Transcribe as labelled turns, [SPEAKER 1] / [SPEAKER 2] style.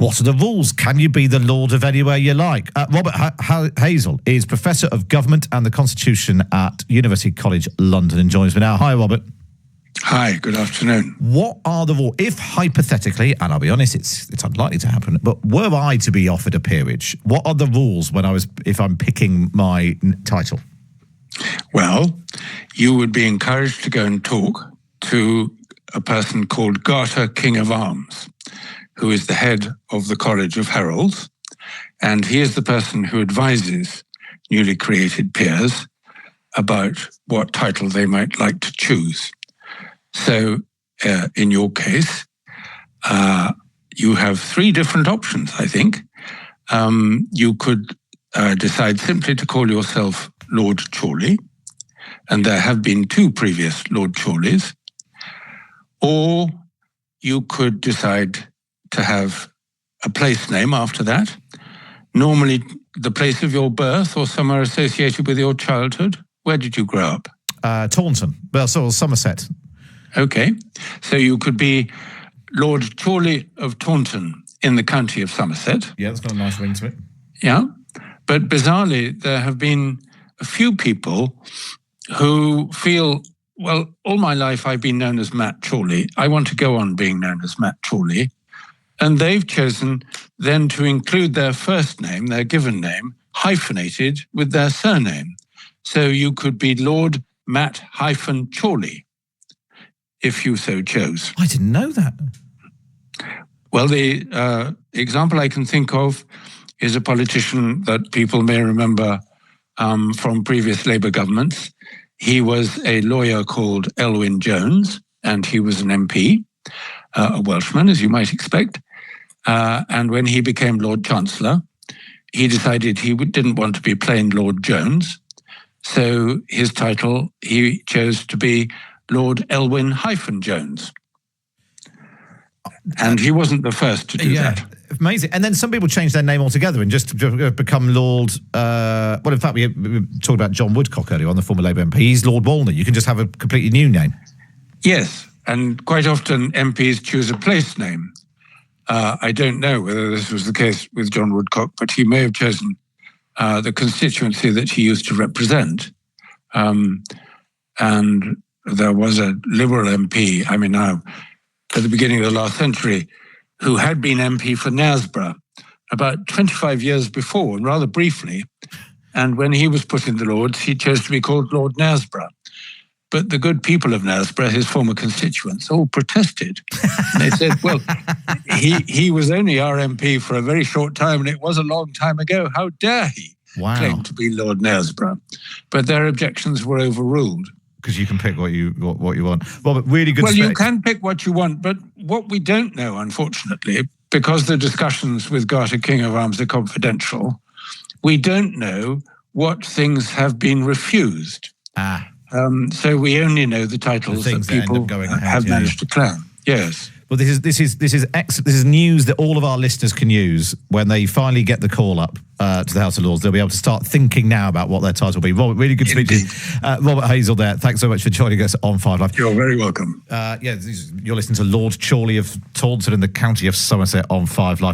[SPEAKER 1] What are the rules? Can you be the Lord of anywhere you like? Robert Hazell is Professor of Government and the Constitution at University College London and joins me now. Hi, Robert.
[SPEAKER 2] Hi, good afternoon.
[SPEAKER 1] What are the rules? If hypothetically, and I'll be honest, it's unlikely to happen, but were I to be offered a peerage, what are the rules if I'm picking my title?
[SPEAKER 2] Well, you would be encouraged to go and talk to a person called Garter, King of Arms, who is the head of the College of Heralds, and he is the person who advises newly created peers about what title they might like to choose. So, in your case, you have three different options, I think. You could decide simply to call yourself Lord Chorley, and there have been two previous Lord Chorleys. Or you could decide to have a place name after that, normally the place of your birth or somewhere associated with your childhood. Where did you grow up?
[SPEAKER 1] Taunton, well, so Somerset.
[SPEAKER 2] Okay, so you could be Lord Chorley of Taunton in the county of Somerset.
[SPEAKER 1] Yeah, that's got a nice ring to it.
[SPEAKER 2] Yeah, but bizarrely, there have been a few people who feel, well, all my life I've been known as Matt Chorley. I want to go on being known as Matt Chorley. And they've chosen then to include their first name, their given name, hyphenated with their surname. So you could be Lord Matt-Chorley, if you so chose.
[SPEAKER 1] I didn't know that.
[SPEAKER 2] Well, the example I can think of is a politician that people may remember from previous Labour governments. He was a lawyer called Elwyn Jones, and he was an MP, a Welshman, as you might expect. And when he became Lord Chancellor, he decided he didn't want to be plain Lord Jones. So his title, he chose to be Lord Elwyn-Jones. And he wasn't the first to do that.
[SPEAKER 1] Amazing. And then some people change their name altogether and just become Lord... well, in fact, we talked about John Woodcock earlier on, the former Labour MP. He's Lord Walner. You can just have a completely new name.
[SPEAKER 2] Yes, and quite often MPs choose a place name. I don't know whether this was the case with John Woodcock, but he may have chosen the constituency that he used to represent. And there was a Liberal MP, now, at the beginning of the last century, who had been MP for Knaresborough about 25 years before, and rather briefly. And when he was put in the Lords, he chose to be called Lord Knaresborough. But the good people of Knaresborough, his former constituents, all protested. And they said, well, he was only our MP for a very short time, and it was a long time ago. How dare he claim to be Lord Knaresborough? But their objections were overruled.
[SPEAKER 1] Because you can pick what you want. Robert, really good.
[SPEAKER 2] Well, you can pick what you want, but what we don't know, unfortunately, because the discussions with Garter, King of Arms, are confidential, we don't know what things have been refused. So we only know the titles that people have managed to claim. Yes.
[SPEAKER 1] Well, this is news that all of our listeners can use when they finally get the call up to the House of Lords. They'll be able to start thinking now about what their title will be. Robert, really good to speak to you. Robert Hazell there. Thanks so much for joining us on 5 Live.
[SPEAKER 2] You're very welcome.
[SPEAKER 1] You're listening to Lord Chorley of Taunton in the county of Somerset on 5 Live.